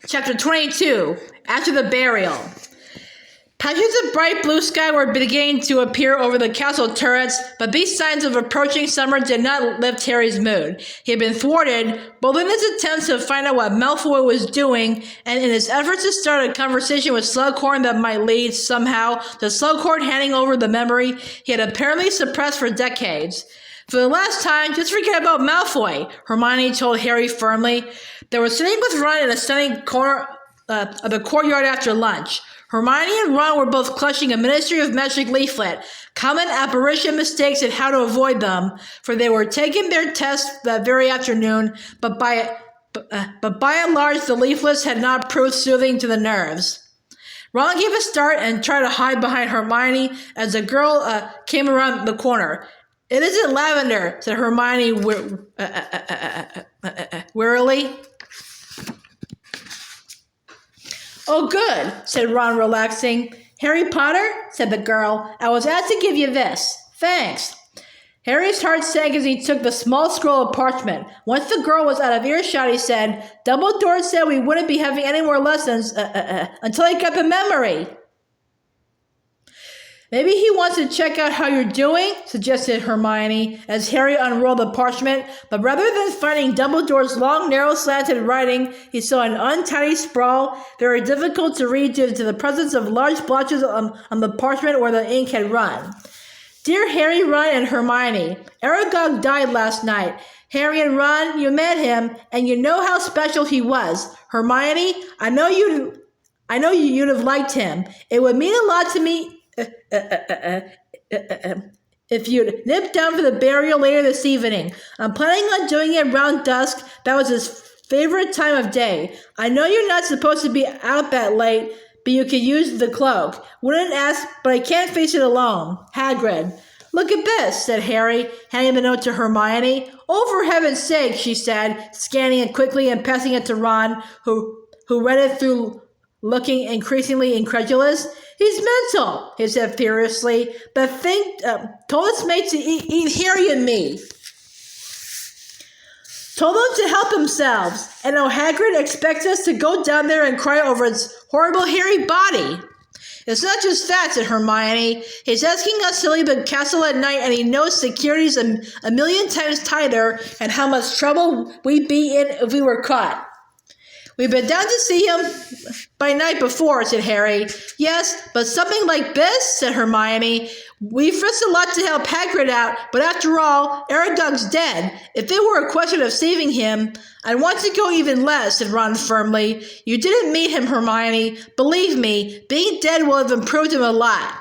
Chapter 22, After the Burial. Patches of bright blue sky were beginning to appear over the castle turrets, but these signs of approaching summer did not lift Harry's mood. He had been thwarted, both in his attempts to find out what Malfoy was doing, and in his efforts to start a conversation with Slughorn that might lead, somehow, to Slughorn handing over the memory he had apparently suppressed for decades. For the last time, just forget about Malfoy, Hermione told Harry firmly. They were sitting with Ron in a stunning corner of the courtyard after lunch. Hermione and Ron were both clutching a Ministry of Magic leaflet, common apparition mistakes and how to avoid them, for they were taking their tests that very afternoon, but by and large the leaflets had not proved soothing to the nerves. Ron gave a start and tried to hide behind Hermione as the girl came around the corner. "It isn't lavender," said Hermione wearily. "Oh, good," said Ron, relaxing. "Harry Potter," said the girl, "I was asked to give you this. Thanks." Harry's heart sank as he took the small scroll of parchment. Once the girl was out of earshot, he said, "Dumbledore said we wouldn't be having any more lessons until he got the memory." "Maybe he wants to check out how you're doing," suggested Hermione, as Harry unrolled the parchment, but rather than finding Dumbledore's long, narrow, slanted writing, he saw an untidy sprawl, very difficult to read due to the presence of large blotches on the parchment where the ink had run. "Dear Harry, Ron, and Hermione, Aragog died last night. Harry and Ron, you met him, and you know how special he was. Hermione, I know you'd have liked him. It would mean a lot to me if you'd nip down for the burial later this evening. I'm planning on doing it around dusk. That was his favorite time of day. I know you're not supposed to be out that late, but you could use the cloak. Wouldn't ask, but I can't face it alone. Hagrid." "Look at this," said Harry, handing the note to Hermione. "Oh, for heaven's sake," she said, scanning it quickly and passing it to Ron, who read it through, looking increasingly incredulous. "He's mental," he said furiously. "The thing told its mate to eat Harry and me. Told them to help themselves. And now Hagrid expects us to go down there and cry over its horrible hairy body." "It's not just that," said Hermione. "He's asking us to leave the castle at night, and he knows security's a million times tighter, and how much trouble we'd be in if we were caught." "We've been down to see him by night before," said Harry. "Yes, but something like this," said Hermione. "We've risked a lot to help Hagrid out, but after all, Aragog's dead. If it were a question of saving him, I'd want to go even less," said Ron firmly. "You didn't meet him, Hermione. Believe me, being dead will have improved him a lot."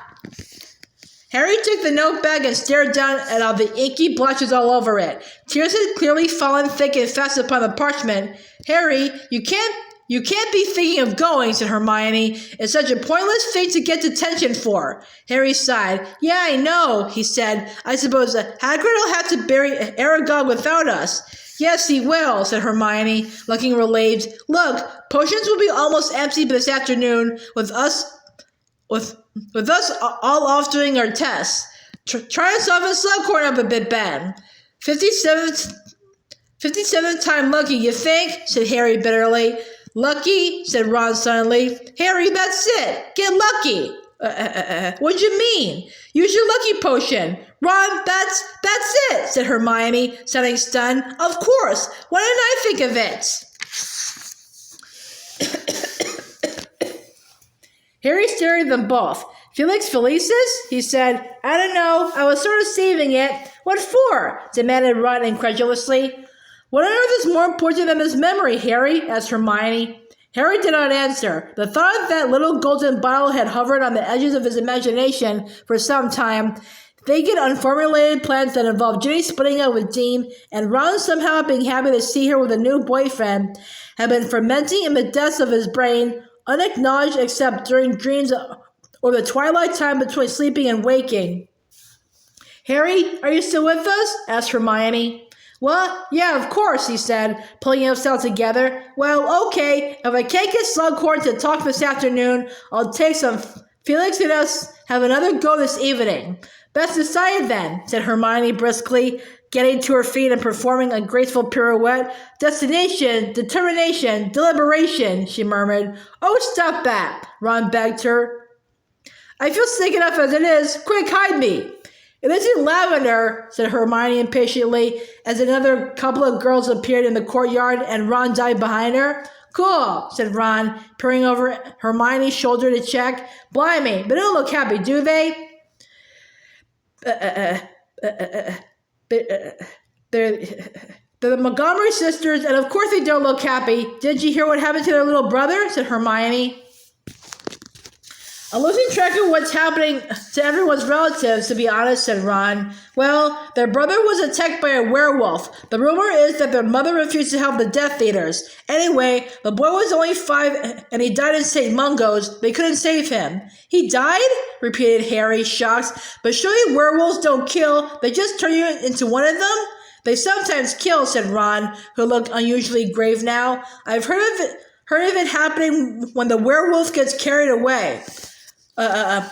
Harry took the note bag and stared down at all the inky blotches all over it. Tears had clearly fallen thick and fast upon the parchment. "Harry, you can't be thinking of going," said Hermione. "It's such a pointless thing to get detention for." Harry sighed. "Yeah, I know," he said. "I suppose Hagrid will have to bury Aragog without us." "Yes, he will," said Hermione, looking relieved. "Look, potions will be almost empty this afternoon with us all off doing our tests. Try us off and Slughorn up a bit, Ben." 57th time lucky, you think?" said Harry bitterly. "Lucky?" said Ron suddenly. "Harry, that's it. Get lucky." What do you mean? "Use your lucky potion." "Ron, that's it," said Hermione, sounding stunned. "Of course. Why didn't I think of it?" Harry stared at them both. "Felix Felicis?" he said. "I don't know. I was sort of saving it." "What for?" demanded Ron incredulously. "What on earth is more important than this memory, Harry?" asked Hermione. Harry did not answer. The thought of that little golden bottle had hovered on the edges of his imagination for some time. Vague unformulated plans that involved Ginny splitting up with Dean and Ron somehow being happy to see her with a new boyfriend had been fermenting in the depths of his brain, unacknowledged except during dreams or the twilight time between sleeping and waking. "Harry, are you still with us?" asked Hermione. "Well, yeah, of course," he said, pulling himself together. "Well, okay, if I can't get Slughorn to talk this afternoon, I'll take some Felix and us have another go this evening." "That's decided then," said Hermione briskly. getting to her feet and performing a graceful pirouette. Destination, determination, deliberation, she murmured. Oh, stop that, Ron begged her. I feel sick enough as it is. Quick, hide me. It isn't lavender, said Hermione impatiently, as another couple of girls appeared in the courtyard and Ron dived behind her. Cool, said Ron, peering over Hermione's shoulder to check. Blimey, but they don't look happy, do they? They're the Montgomery sisters, and of course they don't look happy. Did you hear what happened to their little brother? Said Hermione. I'm losing track of what's happening to everyone's relatives, to be honest, said Ron. Well, their brother was attacked by a werewolf. The rumor is that their mother refused to help the Death Eaters. Anyway, the boy was only 5 and he died in St. Mungo's. They couldn't save him. He died? Repeated Harry, shocked. But surely werewolves don't kill. They just turn you into one of them? They sometimes kill, said Ron, who looked unusually grave now. I've heard of it happening when the werewolf gets carried away. What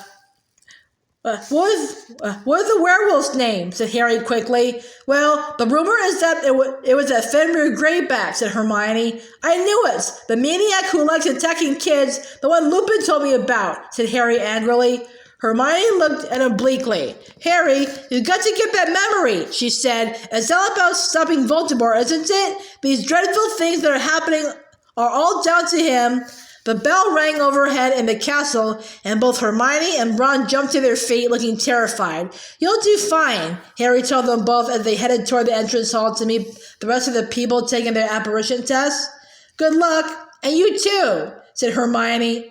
was the werewolf's name? Said Harry quickly. Well, the rumor is that it was a Fenrir Greyback, said Hermione. I knew it. The maniac who likes attacking kids, the one Lupin told me about, said Harry angrily. Hermione looked at him bleakly. Harry, you've got to get that memory, she said. It's all about stopping Voldemort, isn't it? These dreadful things that are happening are all down to him. The bell rang overhead in the castle, and both Hermione and Ron jumped to their feet, looking terrified. You'll do fine, Harry told them both as they headed toward the entrance hall to meet the rest of the people taking their apparition tests. Good luck, and you too, said Hermione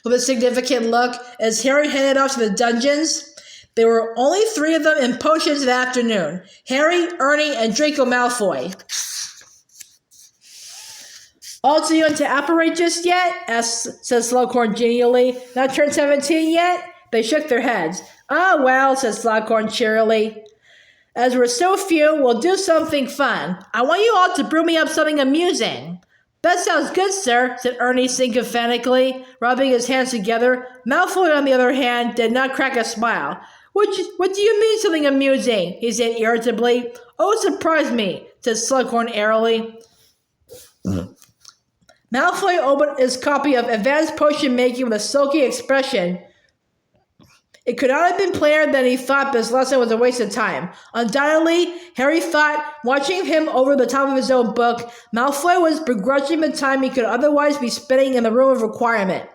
with a significant look as Harry headed off to the dungeons. There were only 3 of them in potions that afternoon, Harry, Ernie, and Draco Malfoy. All too young to apparate just yet? Said Slughorn genially. Not turned 17 yet? They shook their heads. Ah, well, said Slughorn cheerily. As we're so few, we'll do something fun. I want you all to brew me up something amusing. That sounds good, sir, said Ernie sycophantically, rubbing his hands together. Malfoy, on the other hand, did not crack a smile. What do you mean something amusing? He said irritably. Oh, surprise me, said Slughorn airily. Malfoy opened his copy of Advanced Potion Making with a sulky expression. It could not have been plainer than he thought this lesson was a waste of time. Undoubtedly, Harry thought, watching him over the top of his own book, Malfoy was begrudging the time he could otherwise be spending in the room of requirement.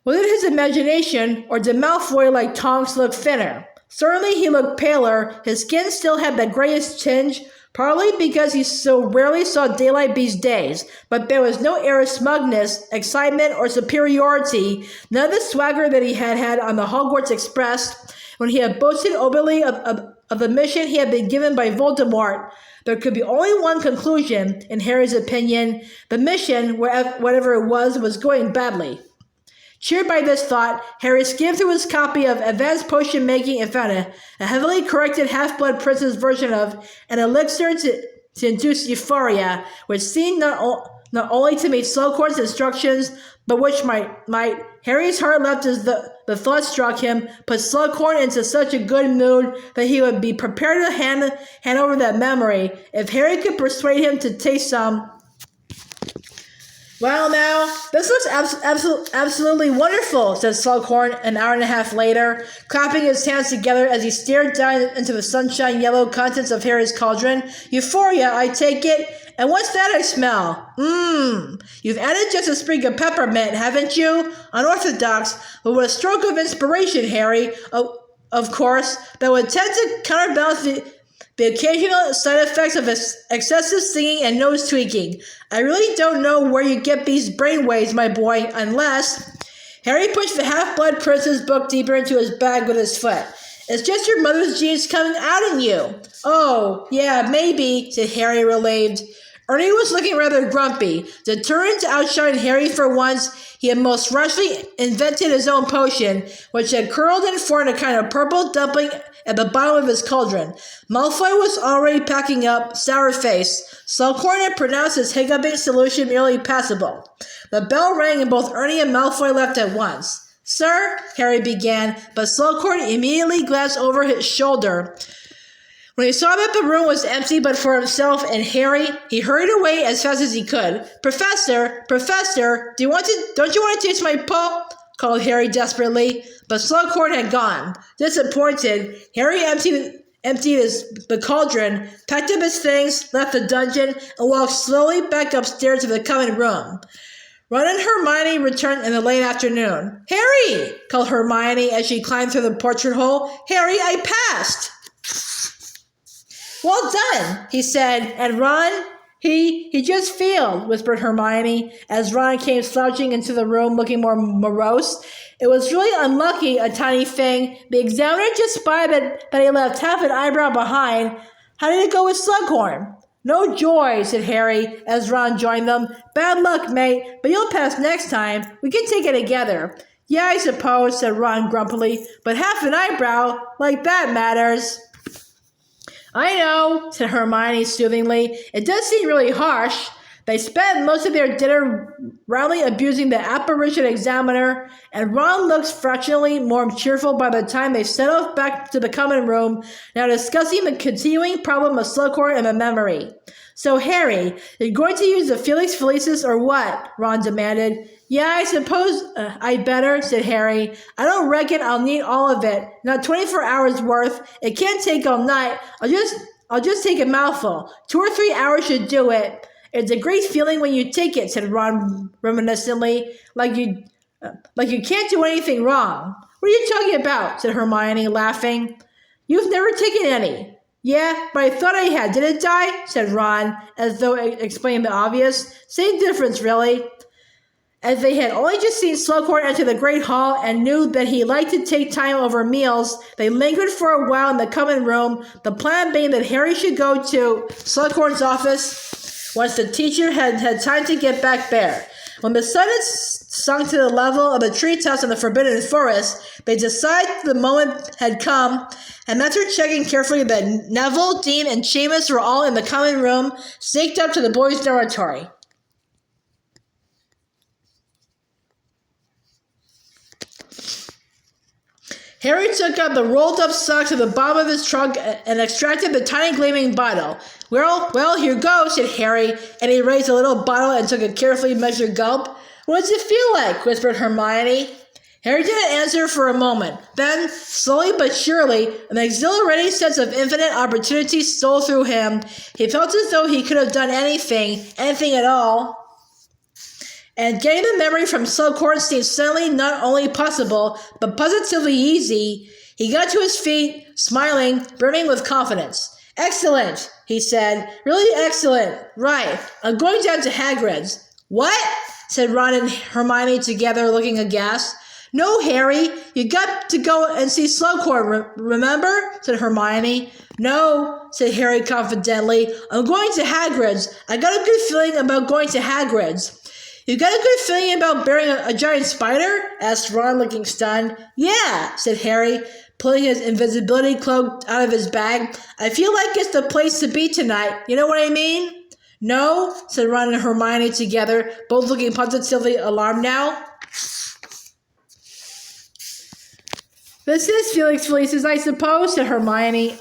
Was it his imagination, or did Malfoy, like Tonks, look thinner? Certainly he looked paler. His skin still had that grayish tinge, partly because he so rarely saw daylight these days, but there was no air of smugness, excitement, or superiority, none of the swagger that he had had on the Hogwarts Express when he had boasted openly of the mission he had been given by Voldemort. There could be only one conclusion, in Harry's opinion. The mission, whatever it was going badly. Cheered by this thought, Harry skimmed through his copy of Advanced Potion Making and found a heavily corrected Half-Blood Prince's version of an elixir to induce euphoria, which seemed not only to meet Slughorn's instructions, but which might Harry's heart leapt as the thought struck him, put Slughorn into such a good mood that he would be prepared to hand over that memory if Harry could persuade him to taste some. Well, now, this looks absolutely wonderful, said Slughorn an hour and a half later, clapping his hands together as he stared down into the sunshine yellow contents of Harry's cauldron. Euphoria, I take it. And what's that I smell? You've added just a sprig of peppermint, haven't you? Unorthodox, but with a stroke of inspiration, Harry. Of course, that would tend to counterbalance the occasional side effects of excessive singing and nose tweaking. I really don't know where you get these brainwaves, my boy, unless... Harry pushed the Half-Blood Prince's book deeper into his bag with his foot. It's just your mother's genes coming out in you. Oh, yeah, maybe, said Harry, relieved. Ernie was looking rather grumpy. Determined to outshine Harry for once, he had most rashly invented his own potion, which had curled and formed a kind of purple dumpling at the bottom of his cauldron. Malfoy was already packing up, sour-faced. Slughorn had pronounced his hiccuping solution merely passable. The bell rang and both Ernie and Malfoy left at once. Sir, Harry began, but Slughorn immediately glanced over his shoulder When he saw that the room was empty but for himself and Harry, he hurried away as fast as he could. Professor, don't you want to taste my paw? Called Harry desperately, but Slughorn had gone. Disappointed, Harry emptied the cauldron, packed up his things, left the dungeon, and walked slowly back upstairs to the common room. Ron and Hermione returned in the late afternoon. Harry! Called Hermione as she climbed through the portrait hole. Harry, I passed! Well done, he said, and Ron, he just failed, whispered Hermione, as Ron came slouching into the room looking more morose. It was really unlucky, a tiny thing. The examiner just spied that he left half an eyebrow behind. How did it go with Slughorn? No joy, said Harry, as Ron joined them. Bad luck, mate, but you'll pass next time. We can take it together. Yeah, I suppose, said Ron grumpily, but half an eyebrow, like that matters. I know, said Hermione soothingly. It does seem really harsh. They spent most of their dinner roundly abusing the apparition examiner, and Ron looked fractionally more cheerful by the time they set off back to the common room, now discussing the continuing problem of Slughorn and the memory. So, Harry, you're going to use the Felix Felicis or what? Ron demanded. Yeah, I suppose I'd better, said Harry. I don't reckon I'll need all of it. Not 24 hours worth. It can't take all night. I'll just take a mouthful. 2 or 3 hours should do it. It's a great feeling when you take it, said Ron reminiscently, like you can't do anything wrong. What are you talking about? Said Hermione, laughing. You've never taken any. Yeah, but I thought I had. Didn't I? Said Ron, as though explaining the obvious. Same difference, really. As they had only just seen Slughorn enter the great hall and knew that he liked to take time over meals, they lingered for a while in the common room, the plan being that Harry should go to Slughorn's office once the teacher had time to get back there. When the sun had sunk to the level of the treetops in the Forbidden Forest, they decided the moment had come, and after checking carefully that Neville, Dean, and Seamus were all in the common room, sneaked up to the boys' dormitory. Harry took out the rolled-up socks at the bottom of his trunk and extracted the tiny gleaming bottle. Well, here goes, said Harry, and he raised the little bottle and took a carefully measured gulp. What does it feel like? Whispered Hermione. Harry didn't answer for a moment. Then, slowly but surely, an exhilarating sense of infinite opportunity stole through him. He felt as though he could have done anything at all. And getting the memory from Slughorn seemed suddenly not only possible, but positively easy. He got to his feet, smiling, brimming with confidence. Excellent, he said. Really excellent. Right. I'm going down to Hagrid's. What? Said Ron and Hermione together, looking aghast. No, Harry. You got to go and see Slughorn, remember? Said Hermione. No, said Harry confidently. I'm going to Hagrid's. I got a good feeling about going to Hagrid's. You got a good feeling about burying a giant spider? Asked Ron, looking stunned. Yeah, said Harry, pulling his invisibility cloak out of his bag. I feel like it's the place to be tonight. You know what I mean? No, said Ron and Hermione together, both looking positively alarmed now. This is Felix Felicis, I suppose, said Hermione,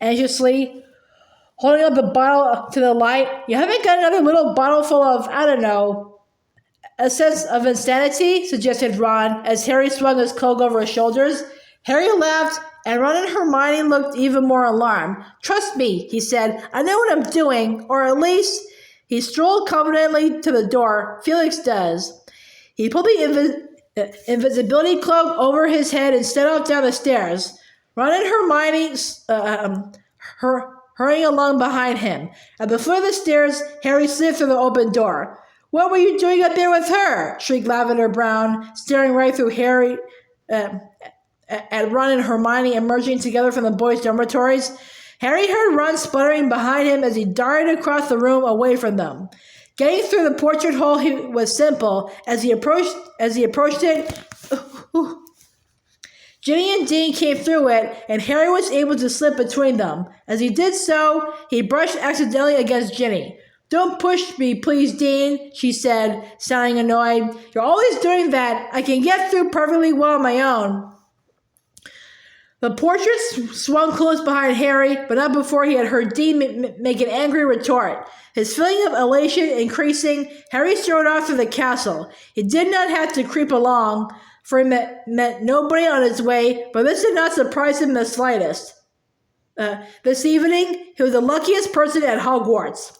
anxiously, holding up the bottle to the light. You haven't got another little bottle full of, I don't know, a sense of insanity, suggested Ron, as Harry swung his cloak over his shoulders. Harry laughed, and Ron and Hermione looked even more alarmed. Trust me, he said. I know what I'm doing, or at least he strolled confidently to the door. Felix does. He pulled the invisibility cloak over his head and set off down the stairs. Ron and Hermione hurrying along behind him. At the foot of the stairs, Harry slid through the open door. What were you doing up there with her? Shrieked Lavender Brown, staring right through Harry at Ron and Hermione emerging together from the boys' dormitories. Harry heard Ron sputtering behind him as he darted across the room away from them. Getting through the portrait hole was simple. As he approached it, Ginny and Dean came through it, and Harry was able to slip between them. As he did so, he brushed accidentally against Ginny. Don't push me, please, Dean, she said, sounding annoyed. You're always doing that. I can get through perfectly well on my own. The portrait swung close behind Harry, but not before he had heard Dean make an angry retort. His feeling of elation increasing, Harry strode off to the castle. He did not have to creep along, for he met nobody on his way, but this did not surprise him in the slightest. This evening, he was the luckiest person at Hogwarts.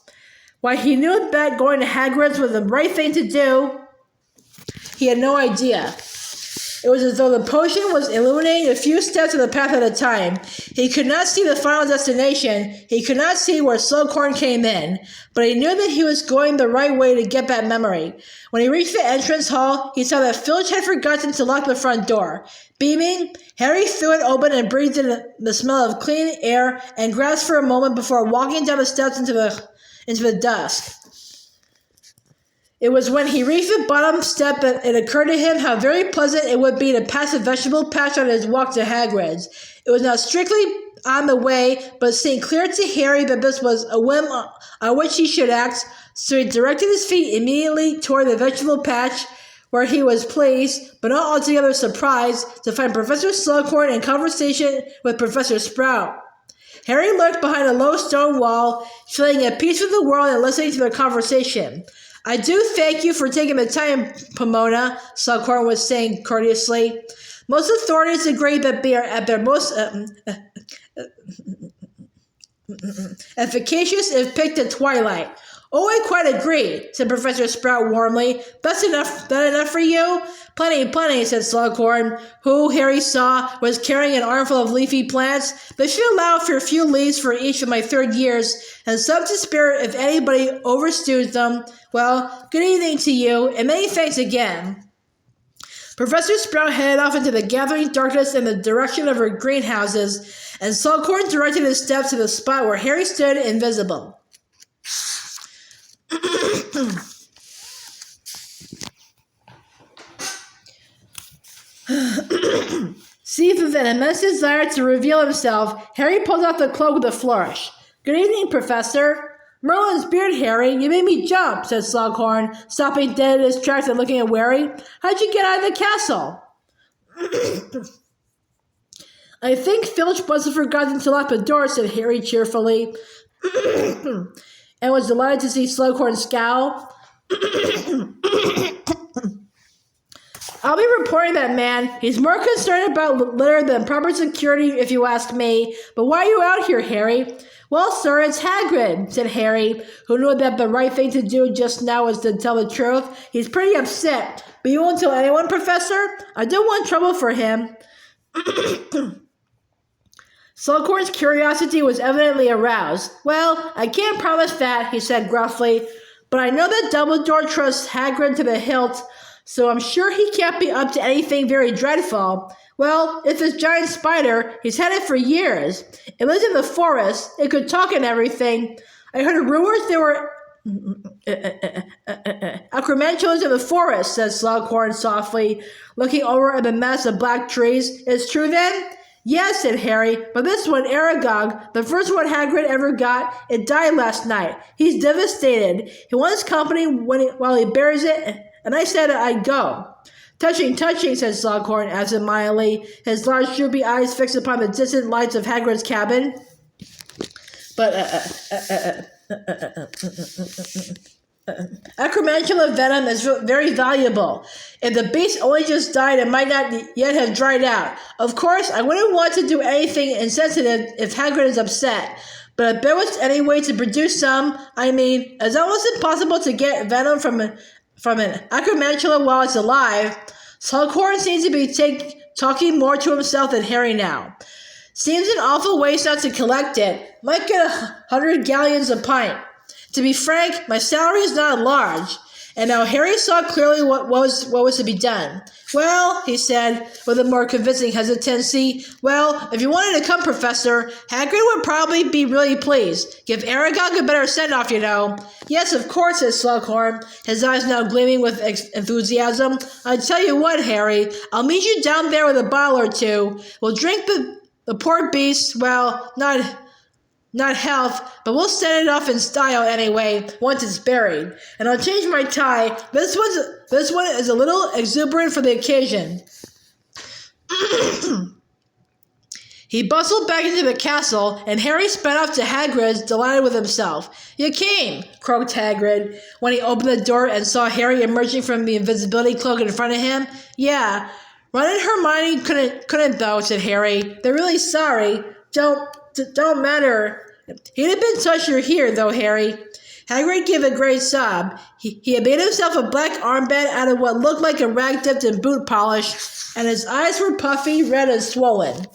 Why he knew that going to Hagrid's was the right thing to do, he had no idea. It was as though the potion was illuminating a few steps of the path at a time. He could not see the final destination. He could not see where Slughorn came in, but he knew that he was going the right way to get that memory. When he reached the entrance hall, he saw that Filch had forgotten to lock the front door. Beaming, Harry threw it open and breathed in the smell of clean air and grasped for a moment before walking down the steps into the dusk. It was when he reached the bottom step that it occurred to him how very pleasant it would be to pass a vegetable patch on his walk to Hagrid's. It was not strictly on the way, but it seemed clear to Harry that this was a whim on which he should act, so he directed his feet immediately toward the vegetable patch, where he was pleased, but not altogether surprised, to find Professor Slughorn in conversation with Professor Sprout. Harry lurked behind a low stone wall, feeling at peace with the world and listening to their conversation. I do thank you for taking the time, Pomona, Slughorn was saying courteously. Most authorities agree that they are at their most efficacious if picked at twilight. Oh, I quite agree, said Professor Sprout warmly. That's enough. That enough for you? Plenty, said Slughorn, who, Harry saw, was carrying an armful of leafy plants. They should allow for a few leaves for each of my third years, and some to spare if anybody overstews them. Well, good evening to you, and many thanks again. Professor Sprout headed off into the gathering darkness in the direction of her greenhouses, and Slughorn directed his steps to the spot where Harry stood invisible. Seized with an immense desire to reveal himself, Harry pulled out the cloak with a flourish. Good evening, Professor. Merlin's beard, Harry. You made me jump, said Slughorn, stopping dead in his tracks and looking at Harry. How'd you get out of the castle? I think Filch must have forgotten to lock the door, said Harry cheerfully, and was delighted to see Slughorn scowl. I'll be reporting that man. He's more concerned about litter than proper security, if you ask me. But why are you out here, Harry? Well, sir, it's Hagrid, said Harry, who knew that the right thing to do just now was to tell the truth. He's pretty upset. But you won't tell anyone, Professor? I don't want trouble for him. Slughorn's curiosity was evidently aroused. Well, I can't promise that, he said gruffly. But I know that Dumbledore trusts Hagrid to the hilt, so I'm sure he can't be up to anything very dreadful. Well, it's this giant spider. He's had it for years. It lives in the forest. It could talk and everything. I heard rumors there were acromantulas in the forest, said Slughorn softly, looking over at the mass of black trees. It's true then? Yes, said Harry, but this one, Aragog, the first one Hagrid ever got, it died last night. He's devastated. He wants company while he buries it, and I said I'd go. Touching, said Slughorn absent-mindedly, his large droopy eyes fixed upon the distant lights of Hagrid's cabin. But, acromantula venom is very valuable. If the beast only just died, it might not yet have dried out. Of course, I wouldn't want to do anything insensitive if Hagrid is upset. But if there was any way to produce some, it's almost impossible to get venom from an acromantula while it's alive. Slughorn seems to be talking more to himself than Harry now. Seems an awful waste not to collect it. Might get 100 galleons a pint. To be frank, my salary is not large. And now Harry saw clearly what was to be done. Well, he said, with a more convincing hesitancy, well, if you wanted to come, Professor, Hagrid would probably be really pleased. Give Aragog a better send-off, you know. Yes, of course, said Slughorn, his eyes now gleaming with enthusiasm. I tell you what, Harry, I'll meet you down there with a bottle or two. We'll drink the poor beast, well, not health, but we'll set it off in style anyway, once it's buried. And I'll change my tie. This one is a little exuberant for the occasion. He bustled back into the castle, and Harry sped off to Hagrid's, delighted with himself. "You came," croaked Hagrid, when he opened the door and saw Harry emerging from the invisibility cloak in front of him. "Yeah. Ron and Hermione couldn't though," said Harry. "They're really sorry. Don't matter. He'd have been touched you're here, though, Harry." Hagrid gave a great sob. He had made himself a black armband out of what looked like a rag dipped in boot polish, and his eyes were puffy, red, and swollen.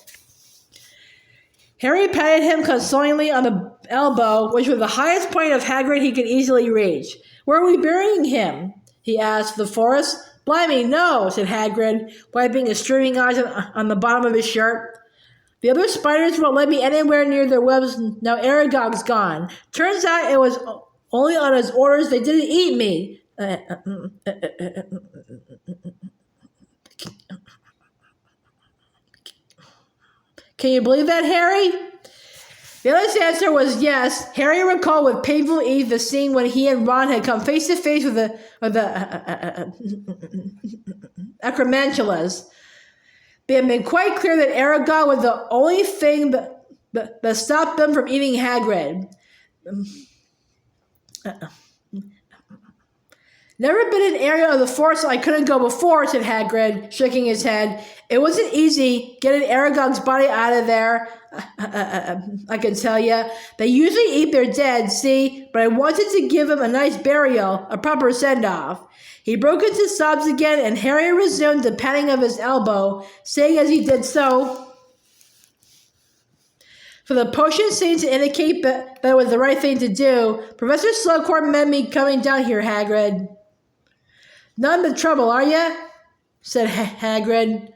Harry patted him consolingly on the elbow, which was the highest point of Hagrid he could easily reach. "Where are we burying him?" he asked. "The forest?" "Blimey, no," said Hagrid, wiping his streaming eyes on the bottom of his shirt. "The other spiders won't let me anywhere near their webs now Aragog's gone. Turns out it was only on his orders they didn't eat me." Can you believe that, Harry? The other's answer was yes. Harry recalled with painful ease the scene when he and Ron had come face to face with the acromantulas. It had been quite clear that Aragog was the only thing that stopped them from eating Hagrid. "Never been in an area of the forest I couldn't go before," said Hagrid, shaking his head. "It wasn't easy getting Aragog's body out of there, I can tell you. They usually eat their dead, see, but I wanted to give him a nice burial, a proper send-off." He broke into sobs again, and Harry resumed the patting of his elbow, saying as he did so, "For the potion seemed to indicate that it was the right thing to do. Professor Slughorn meant me coming down here, Hagrid." "Not in the trouble, are you?" said Hagrid,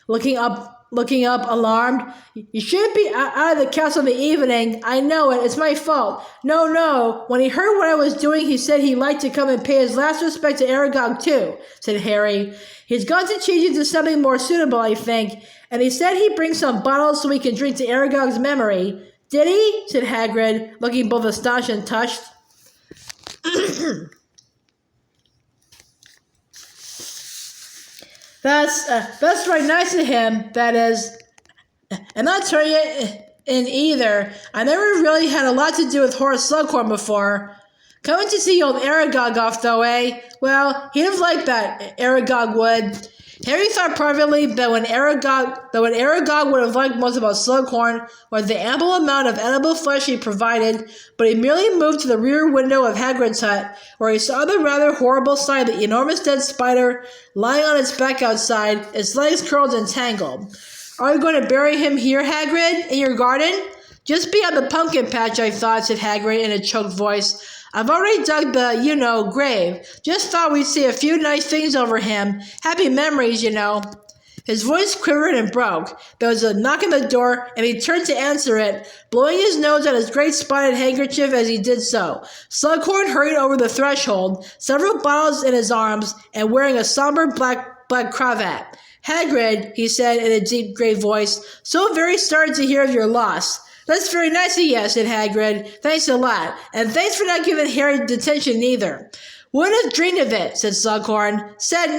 looking up alarmed. "You shouldn't be out of the castle in the evening. I know it. It's my fault." No. When he heard what I was doing, he said he'd like to come and pay his last respect to Aragog, too," said Harry. "He's gone to change into something more suitable, I think. And he said he'd bring some bottles so we can drink to Aragog's memory." "Did he?" said Hagrid, looking both astonished and touched. That's right nice of him, that is. And not turn you in either. I never really had a lot to do with Horace Slughorn before. Coming to see old Aragog off, though, eh? Well, he'd have liked that, Aragog would. Harry thought privately that what Aragog would have liked most about Slughorn was the ample amount of edible flesh he provided, but he merely moved to the rear window of Hagrid's hut, where he saw the rather horrible sight of the enormous dead spider lying on its back outside, its legs curled and tangled. "Are you going to bury him here, Hagrid? In your garden?" "Just beyond the pumpkin patch, I thought," said Hagrid in a choked voice. "I've already dug the, grave. Just thought we'd say a few nice things over him. Happy memories, you know." His voice quivered and broke. There was a knock on the door, and he turned to answer it, blowing his nose on his great spotted handkerchief as he did so. Slughorn hurried over the threshold, several bottles in his arms, and wearing a somber black cravat. "Hagrid," he said in a deep, grave voice, "so very sorry to hear of your loss." "That's very nice of you," said Hagrid. "Thanks a lot. And thanks for not giving Harry detention either." "Wouldn't have dreamed of it," said Slughorn. Sad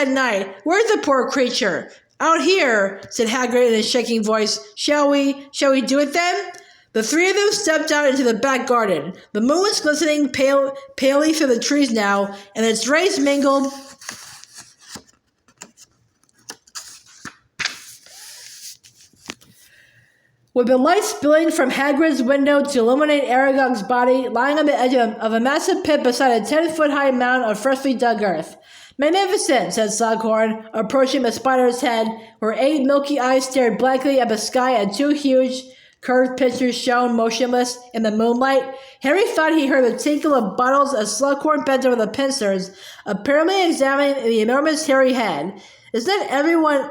night. Where's the poor creature?" "Out here," said Hagrid in a shaking voice. Shall we do it then?" The three of them stepped out into the back garden. The moon was glistening palely through the trees now, and its rays mingled with the light spilling from Hagrid's window to illuminate Aragog's body, lying on the edge of a massive pit beside a 10-foot-high mound of freshly dug earth. "Magnificent," said Slughorn, approaching the spider's head, where 8 milky eyes stared blankly at the sky and 2 huge, curved pincers shone motionless in the moonlight. Harry thought he heard the tinkle of bottles as Slughorn bent over the pincers, apparently examining the enormous hairy head. "Isn't that everyone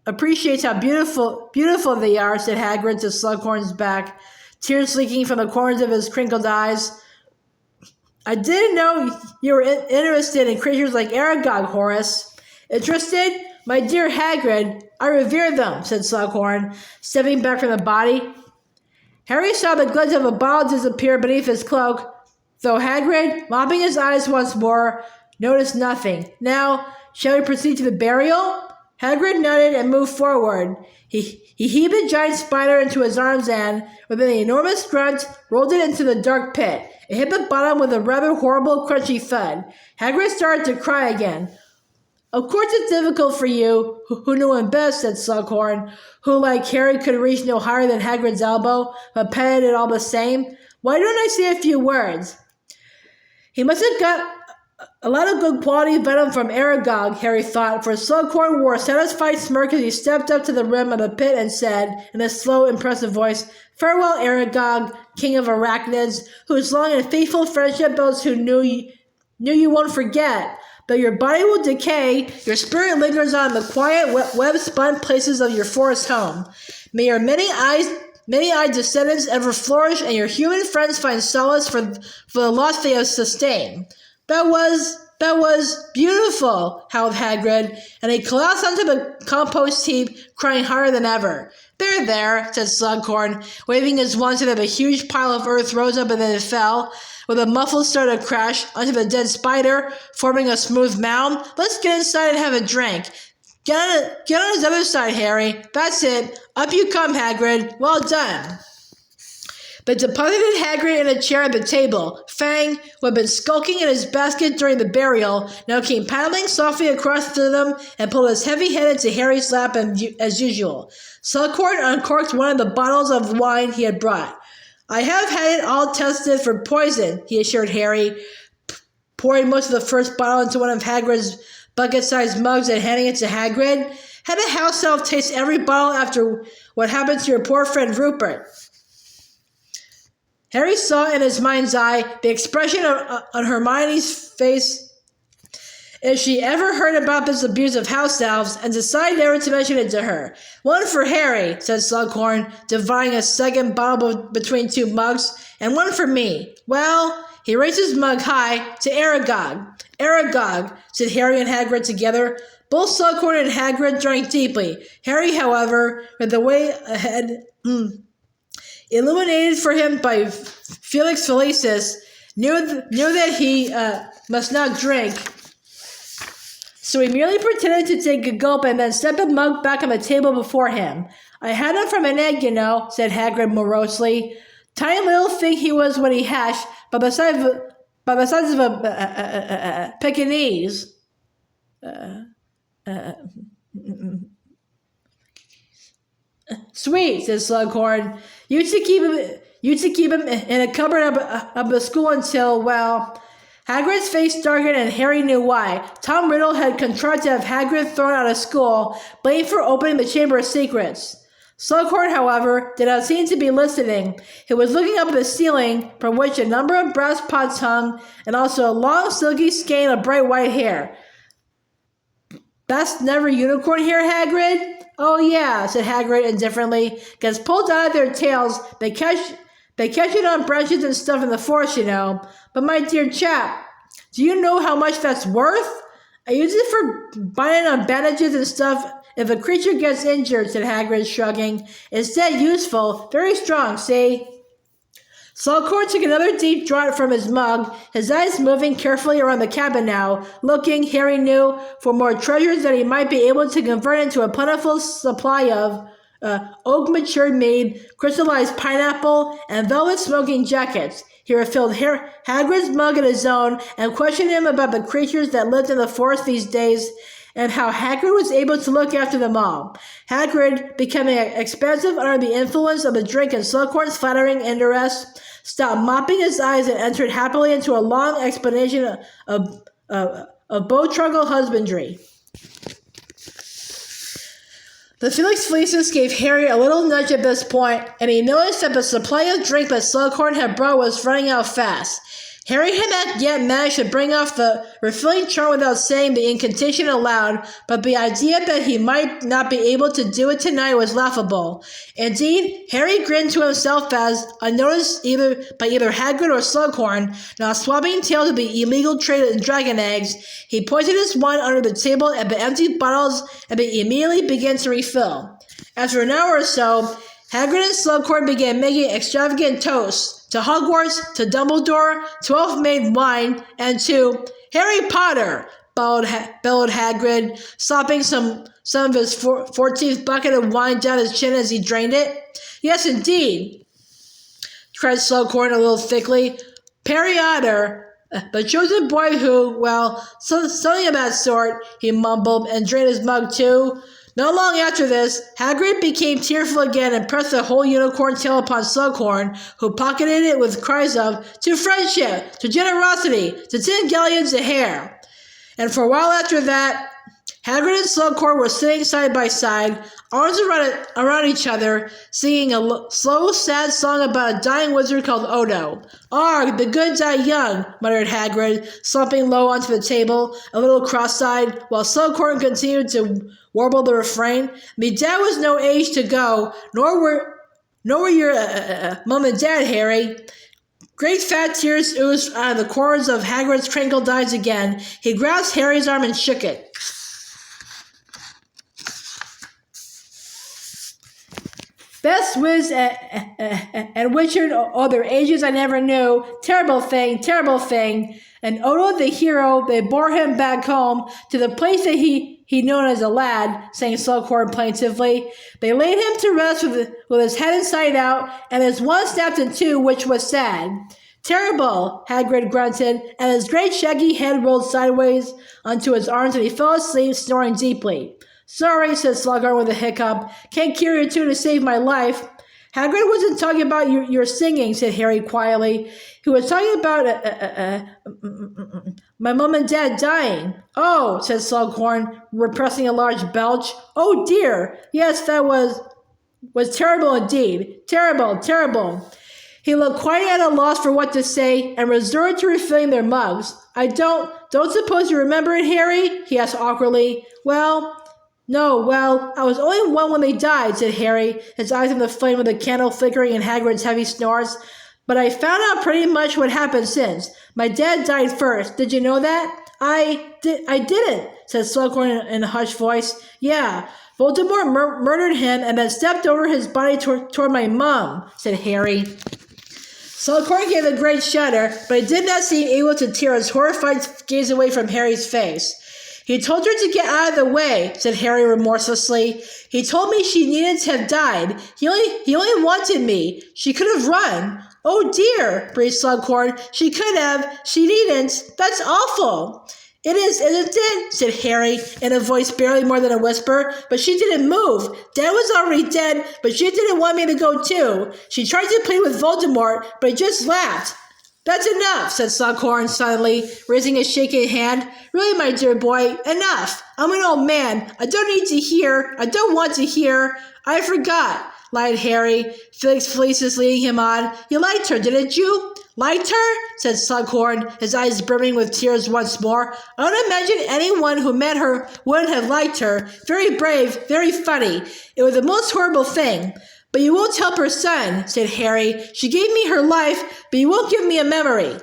appreciates how beautiful they are," said Hagrid to Slughorn's back, tears leaking from the corners of his crinkled eyes. "I didn't know you were interested in creatures like Aragog, Horace." "Interested? My dear Hagrid, I revere them," said Slughorn, stepping back from the body. Harry saw the glint of a bottle disappear beneath his cloak, though Hagrid, mopping his eyes once more, noticed nothing. "Now, shall we proceed to the burial?" Hagrid nodded and moved forward. He heaved a giant spider into his arms and, with an enormous grunt, rolled it into the dark pit. It hit the bottom with a rather horrible, crunchy thud. Hagrid started to cry again. Of course it's difficult for you, who knew him best, said Slughorn, who, like Harry, could reach no higher than Hagrid's elbow, but petted it all the same. Why don't I say a few words? He must have got a lot of good quality venom from Aragog, Harry thought, for Slughorn wore a satisfied smirk as he stepped up to the rim of the pit and said, in a slow, impressive voice, "Farewell, Aragog, king of arachnids, whose long and faithful friendship those who knew you won't forget. Though your body will decay, your spirit lingers on the quiet, web-spun places of your forest home. May your many-eyed descendants ever flourish, and your human friends find solace for the loss they have sustained." That was beautiful, howled Hagrid, and he collapsed onto the compost heap, crying harder than ever. There, said Slughorn, waving his wand so that a huge pile of earth rose up and then it fell, with a muffled start of crash, onto the dead spider, forming a smooth mound. Let's get inside and have a drink. Get on his other side, Harry. That's it. Up you come, Hagrid. Well done. But deposited Hagrid in a chair at the table. Fang, who had been skulking in his basket during the burial, now came paddling softly across to them and pulled his heavy head into Harry's lap as usual. Slughorn uncorked one of the bottles of wine he had brought. "I have had it all tested for poison," he assured Harry, pouring most of the first bottle into one of Hagrid's bucket-sized mugs and handing it to Hagrid. "Have a house elf taste every bottle after what happened to your poor friend Rupert." Harry saw in his mind's eye the expression on Hermione's face if she ever heard about this abuse of house elves, and decided never to mention it to her. "One for Harry," said Slughorn, dividing a second bottle between two mugs, "and one for me. Well," he raised his mug high, "to Aragog." "Aragog," said Harry and Hagrid together. Both Slughorn and Hagrid drank deeply. Harry, however, with the way ahead illuminated for him by Felix Felicis, knew that he must not drink. So he merely pretended to take a gulp and then set the mug back on the table before him. "I had him from an egg, you know," said Hagrid morosely. "Tiny little thing he was when he hatched, but besides of a Pekingese." "Sweet," said Slughorn. Used to keep him in a cupboard of the school until, well..." Hagrid's face darkened, and Harry knew why. Tom Riddle had contrived to have Hagrid thrown out of school, blamed for opening the Chamber of Secrets. Slughorn, however, did not seem to be listening. He was looking up at the ceiling, from which a number of brass pots hung, and also a long, silky skein of bright white hair. "That's never unicorn hair, Hagrid?" "Oh, yeah," said Hagrid indifferently. "Gets pulled out of their tails. They catch it on branches and stuff in the forest, you know. But my dear chap, do you know how much that's worth? I use it for binding on bandages and stuff if a creature gets injured," said Hagrid, shrugging. "It's dead useful. Very strong, see?" Slughorn took another deep draught from his mug, his eyes moving carefully around the cabin now, looking, Harry knew, for more treasures that he might be able to convert into a plentiful supply of oak-matured mead, crystallized pineapple, and velvet smoking jackets. He refilled Hagrid's mug and his own, and questioned him about the creatures that lived in the forest these days, and how Hagrid was able to look after them all. Hagrid, becoming expansive under the influence of the drink and Slughorn's flattering interest, stopped mopping his eyes and entered happily into a long explanation of botrygal husbandry. The Felix Felicis gave Harry a little nudge at this point, and he noticed that the supply of drink that Slughorn had brought was running out fast. Harry had not yet managed to bring off the refilling charm without saying the incantation aloud, but the idea that he might not be able to do it tonight was laughable. Indeed, Harry grinned to himself as, unnoticed by either Hagrid or Slughorn, now swapping tales of the illegal trade in dragon eggs, he pointed his wand under the table at the empty bottles and they immediately began to refill. After an hour or so, Hagrid and Slughorn began making extravagant toasts to Hogwarts, to Dumbledore, to elf-made wine, and to Harry Potter, bellowed Hagrid, sopping some of his 14th bucket of wine down his chin as he drained it. Yes, indeed, cried Slughorn a little thickly. Perry Otter, the chosen boy who, well, something of that sort, he mumbled, and drained his mug too. Not long after this, Hagrid became tearful again and pressed the whole unicorn tail upon Slughorn, who pocketed it with cries of, "To friendship! To generosity! To 10 galleons a hair!" And for a while after that, Hagrid and Slughorn were sitting side by side, arms around each other, singing a slow, sad song about a dying wizard called Odo. "Arg, the good die young," muttered Hagrid, slumping low onto the table, a little cross-eyed, while Slughorn continued to warble the refrain. "Me dad was no age to go, nor were your mum and dad, Harry." Great fat tears oozed out of the corners of Hagrid's crinkled eyes again. He grasped Harry's arm and shook it. "Best whiz and Witcher, oh, their ages I never knew. Terrible thing, terrible thing." And Odo the hero, they bore him back home to the place that he'd known as a lad, sang Slughorn plaintively. They laid him to rest with his head inside out, and his one snapped in two, which was sad. "Terrible," Hagrid grunted, and his great shaggy head rolled sideways onto his arms, and he fell asleep, snoring deeply. "Sorry," said Slughorn with a hiccup. "Can't cure you two to save my life." "Hagrid wasn't talking about your singing," said Harry quietly. "He was talking about my mum and dad dying." "Oh," said Slughorn, repressing a large belch. "Oh dear. Yes, that was terrible indeed. Terrible, terrible." He looked quite at a loss for what to say, and resorted to refilling their mugs. "I don't suppose you remember it, Harry?" he asked awkwardly. No, I was only one when they died," said Harry, his eyes on the flame of the candle flickering in Hagrid's heavy snores. "But I found out pretty much what happened since. My dad died first. Did you know that?" I didn't," said Slughorn in a hushed voice. "Yeah, Voldemort murdered him and then stepped over his body toward my mum," said Harry. Slughorn gave a great shudder, but he did not seem able to tear his horrified gaze away from Harry's face. "He told her to get out of the way," said Harry remorselessly. "He told me she needed to have died. He only wanted me. She could have run." "Oh dear," breathed Slughorn. "She could have. She needn't. That's awful." "It is, isn't it?" said Harry, in a voice barely more than a whisper. "But she didn't move. Dad was already dead, but she didn't want me to go too. She tried to plead with Voldemort, but he just laughed." "That's enough," said Slughorn suddenly, raising his shaking hand. "Really, my dear boy, enough. I'm an old man. I don't want to hear. I forgot," lied Harry, Felix Felicis leading him on. "You liked her, didn't you?" "Liked her?" said Slughorn, his eyes brimming with tears once more. "I don't imagine anyone who met her wouldn't have liked her. Very brave, very funny. It was the most horrible thing." "But you won't help her son," said Harry. "She gave me her life, but you won't give me a memory."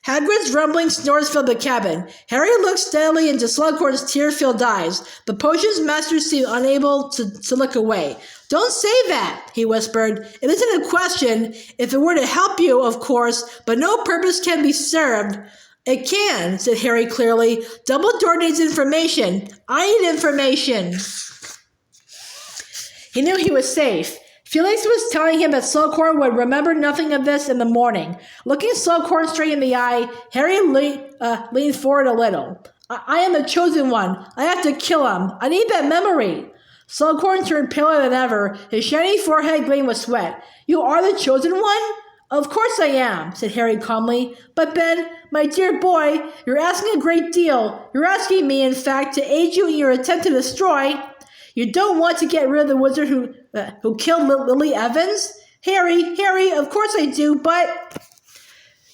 Hagrid's rumbling snores filled the cabin. Harry looked steadily into Slughorn's tear-filled eyes. The potion's master seemed unable to look away. "Don't say that," he whispered. "It isn't a question. If it were to help you, of course, but no purpose can be served." "It can," said Harry clearly. "Dumbledore needs information. I need information." He knew he was safe. Felix was telling him that Slughorn would remember nothing of this in the morning. Looking Slughorn straight in the eye, Harry leaned forward a little. I am the chosen one. I have to kill him. I need that memory." Slughorn turned paler than ever. His shiny forehead gleamed with sweat. "You are the chosen one?" "Of course I am," said Harry calmly. "But Ben, my dear boy, you're asking a great deal. You're asking me, in fact, to aid you in your attempt to destroy." "You don't want to get rid of the wizard who killed Lily Evans?" Harry, of course I do, but..."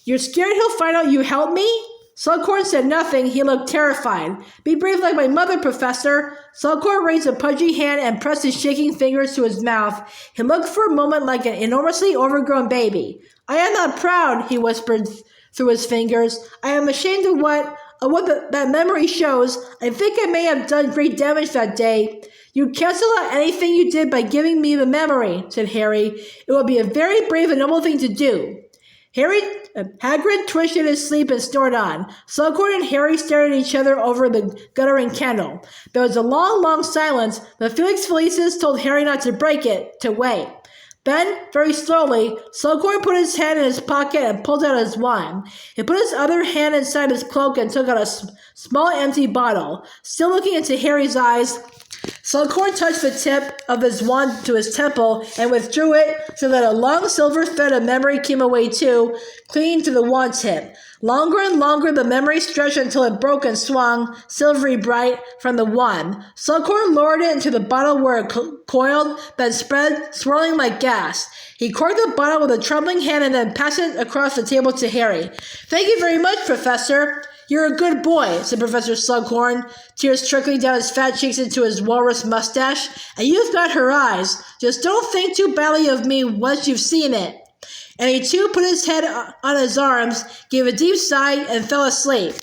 "You're scared he'll find out you helped me?" Slughorn said nothing. He looked terrified. "Be brave like my mother, Professor." Slughorn raised a pudgy hand and pressed his shaking fingers to his mouth. He looked for a moment like an enormously overgrown baby. "I am not proud," he whispered through his fingers. "I am ashamed of what that memory shows. I think I may have done great damage that day." "You cancel out anything you did by giving me the memory," said Harry. "It would be a very brave and noble thing to do." Hagrid twitched in his sleep and snored on. Slughorn and Harry stared at each other over the guttering candle. There was a long, long silence, but Felix Felicis told Harry not to break it, to wait. Then, very slowly, Slughorn put his hand in his pocket and pulled out his wand. He put his other hand inside his cloak and took out a small empty bottle. Still looking into Harry's eyes, Slughorn touched the tip of his wand to his temple and withdrew it so that a long silver thread of memory came away too, clinging to the wand tip. Longer and longer the memory stretched until it broke and swung, silvery bright, from the wand. Slughorn lowered it into the bottle where it coiled, then spread, swirling like gas. He corked the bottle with a trembling hand and then passed it across the table to Harry. "Thank you very much, Professor. You're a good boy," said Professor Slughorn, tears trickling down his fat cheeks into his walrus mustache. "And you've got her eyes. Just don't think too badly of me once you've seen it." And he too put his head on his arms, gave a deep sigh, and fell asleep.